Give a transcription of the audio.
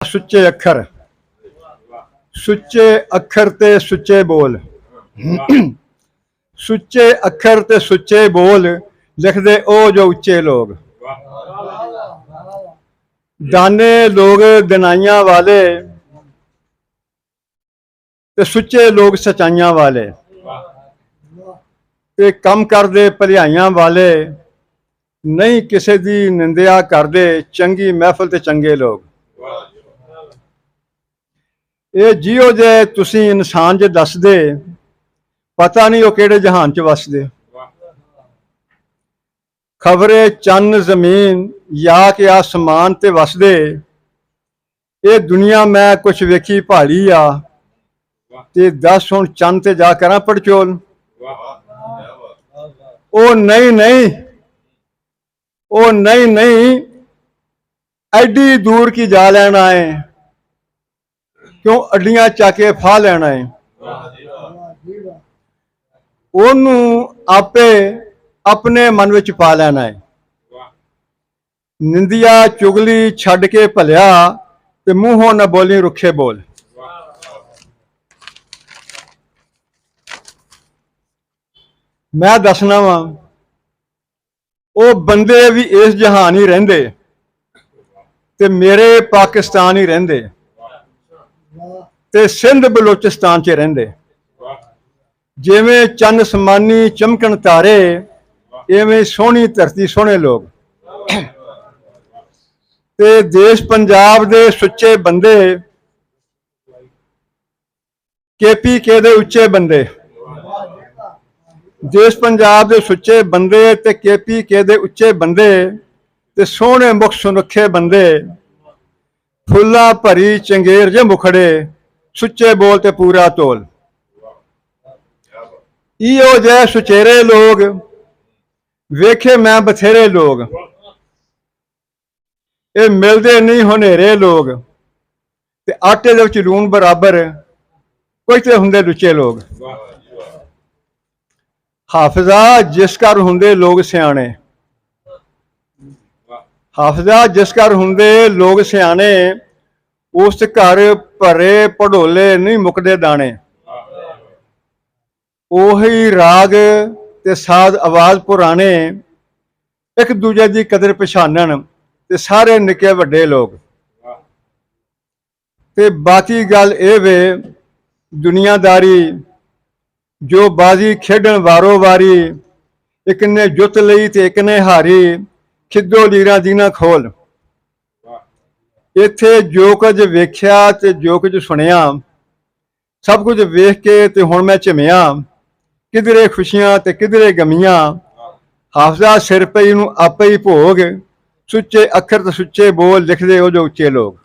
ਸੁੱਚੇ ਅੱਖਰ, ਸੁੱਚੇ ਅੱਖਰ ਤੇ ਸੁੱਚੇ ਬੋਲ। ਸੁੱਚੇ ਅੱਖਰ ਤੇ ਸੁੱਚੇ ਬੋਲ ਲਿਖਦੇ ਉਹ ਜੋ ਉੱਚੇ ਲੋग। ਦਾਨੇ ਲੋग ਦਿਨਾਈਆਂ ਵਾਲੇ ਤੇ ਸੁੱਚੇ ਲੋग ਸਚਾਈਆਂ ਵਾਲੇ, ਤੇ ਕੰਮ ਕਰਦੇ ਭਲਾਈਆਂ ਵਾਲੇ, ਨਹੀਂ ਕਿਸੇ ਦੀ ਨਿੰਦਿਆ ਕਰਦੇ, ਚੰਗੀ ਮਹਿਫਲ ਤੇ ਚੰਗੇ ਲੋਗ। ਇਹ ਜਿਉ ਜੇ ਤੁਸੀਂ ਇਨਸਾਨ ਜੇ ਦੱਸਦੇ, ਪਤਾ ਨਹੀਂ ਉਹ ਕਿਹੜੇ ਜਹਾਨ ਚ ਵਸਦੇ। ਖਬਰੇ ਚੰਨ ਜ਼ਮੀਨ ਜਾਂ ਕਿ ਆਸਮਾਨ ਤੇ ਵਸਦੇ, ਇਹ ਦੁਨੀਆ ਮੈਂ ਕੁਛ ਵੇਖੀ ਭਾਲੀ ਆ, ਤੇ ਦੱਸ ਹੁਣ ਚੰਨ ਤੇ ਜਾ ਕਰਾਂ ਪੜਚੋਲ। ਉਹ ਨਹੀਂ ਨਹੀਂ, ਉਹ ਨਹੀਂ ਨਹੀਂ, ਐਡੀ ਦੂਰ ਕੀ ਜਾ ਲੈਣਾ ਹੈ, ਕਿਉਂ ਅੱਡੀਆਂ ਚੱਕ ਕੇ ਫਾਹ ਲੈਣਾ ਹੈ। ਉਹਨੂੰ ਆਪੇ ਆਪਣੇ ਮਨ ਵਿੱਚ ਪਾ ਲੈਣਾ ਹੈ। ਨਿੰਦਿਆ ਚੁਗਲੀ ਛੱਡ ਕੇ ਭਲਿਆ, ਤੇ ਮੂੰਹੋਂ ਨਾ ਬੋਲੀ ਰੁੱਖੇ ਬੋਲ। ਮੈਂ ਦੱਸਣਾ ਵਾ, ਉਹ ਬੰਦੇ ਵੀ ਇਸ ਜਹਾਨ ਹੀ ਰਹਿੰਦੇ, ਤੇ ਮੇਰੇ ਪਾਕਿਸਤਾਨ ਹੀ ਰਹਿੰਦੇ, ਤੇ ਸਿੰਧ ਬਲੋਚਿਸਤਾਨ 'ਚ ਰਹਿੰਦੇ। ਜਿਵੇਂ ਚੰਨ ਸਮਾਨੀ ਚਮਕਣ ਤਾਰੇ, ਇਵੇਂ ਸੋਹਣੀ ਧਰਤੀ ਸੋਹਣੇ ਲੋਕ। ਤੇ ਦੇਸ਼ ਪੰਜਾਬ ਦੇ ਸੁੱਚੇ ਬੰਦੇ, KPK ਦੇ ਉੱਚੇ ਬੰਦੇ। ਦੇਸ਼ ਪੰਜਾਬ ਦੇ ਸੁੱਚੇ ਬੰਦੇ ਤੇ KPK ਦੇ ਉੱਚੇ ਬੰਦੇ, ਤੇ ਸੋਹਣੇ ਮੁਖ ਸੁਨੱਖੇ ਬੰਦੇ, ਫੁੱਲਾਂ ਭਰੀ ਚੰਗੇਰ ਜੇ ਮੁਖੜੇ, ਸੁੱਚੇ ਬੋਲ ਤੇ ਪੂਰਾ ਤੋਲ। ਇਹੋ ਜਿਹੇ ਸੁਚੇਰੇ ਲੋਗ ਵੇਖੇ ਮੈਂ ਬਥੇਰੇ ਲੋਗ, ਇਹ ਮਿਲਦੇ ਨਹੀਂ ਹਨੇਰੇ ਲੋਗ, ਤੇ ਆਟੇ ਦੇ ਵਿੱਚ ਲੂਣ ਬਰਾਬਰ, ਕੋਈ ਤੇ ਹੁੰਦੇ ਲੁੱਚੇ ਲੋਗ। ਹਾਫਜ਼ਾ ਜਿਸ ਘਰ ਹੁੰਦੇ ਲੋਕ ਸਿਆਣੇ, ਹਾਫਜ਼ਾ ਜਿਸ ਘਰ ਹੁੰਦੇ ਲੋਕ ਸਿਆਣੇ, ਉਸ ਘਰ ਭਰੇ ਪੜੋਲੇ ਨਹੀਂ ਮੁੱਕਦੇ ਦਾਣੇ। ਉਹੀ ਰਾਗ ਤੇ ਸਾਜ਼ ਆਵਾਜ਼ ਪੁਰਾਣੇ, ਇੱਕ ਦੂਜੇ ਦੀ ਕਦਰ ਪਛਾਣਨ, ਤੇ ਸਾਰੇ ਨਿੱਕੇ ਵੱਡੇ ਲੋਕ। ਤੇ ਬਾਕੀ ਗੱਲ ਇਹ ਵੇ, ਦੁਨੀਆਦਾਰੀ ਜੋ ਬਾਜ਼ੀ ਖੇਡਣ ਵਾਰੋ ਵਾਰੀ, ਇੱਕ ਨੇ ਜੁੱਤ ਲਈ ਤੇ ਇੱਕ ਨੇ ਹਾਰੀ, ਖਿੱਦੋ ਲੀਰਾਂ ਦੀ ਨਾ ਖੋਲ। ਇੱਥੇ ਜੋ ਕੁਝ ਵੇਖਿਆ ਤੇ ਜੋ ਕੁਝ ਸੁਣਿਆ, ਸਭ ਕੁਝ ਵੇਖ ਕੇ ਤੇ ਹੁਣ ਮੈਂ ਝਿਮਿਆ, ਕਿਧਰੇ ਖੁਸ਼ੀਆਂ ਤੇ ਕਿਧਰੇ ਗਮੀਆਂ। ਹਾਫਜ਼ਾ ਸਿਰ ਪਈ ਨੂੰ ਆਪੇ ਹੀ ਭੋਗ, ਸੁੱਚੇ ਅੱਖਰ ਤੇ ਸੁੱਚੇ ਬੋਲ ਲਿਖਦੇ ਉਹ ਜੋ ਉੱਚੇ ਲੋਕ।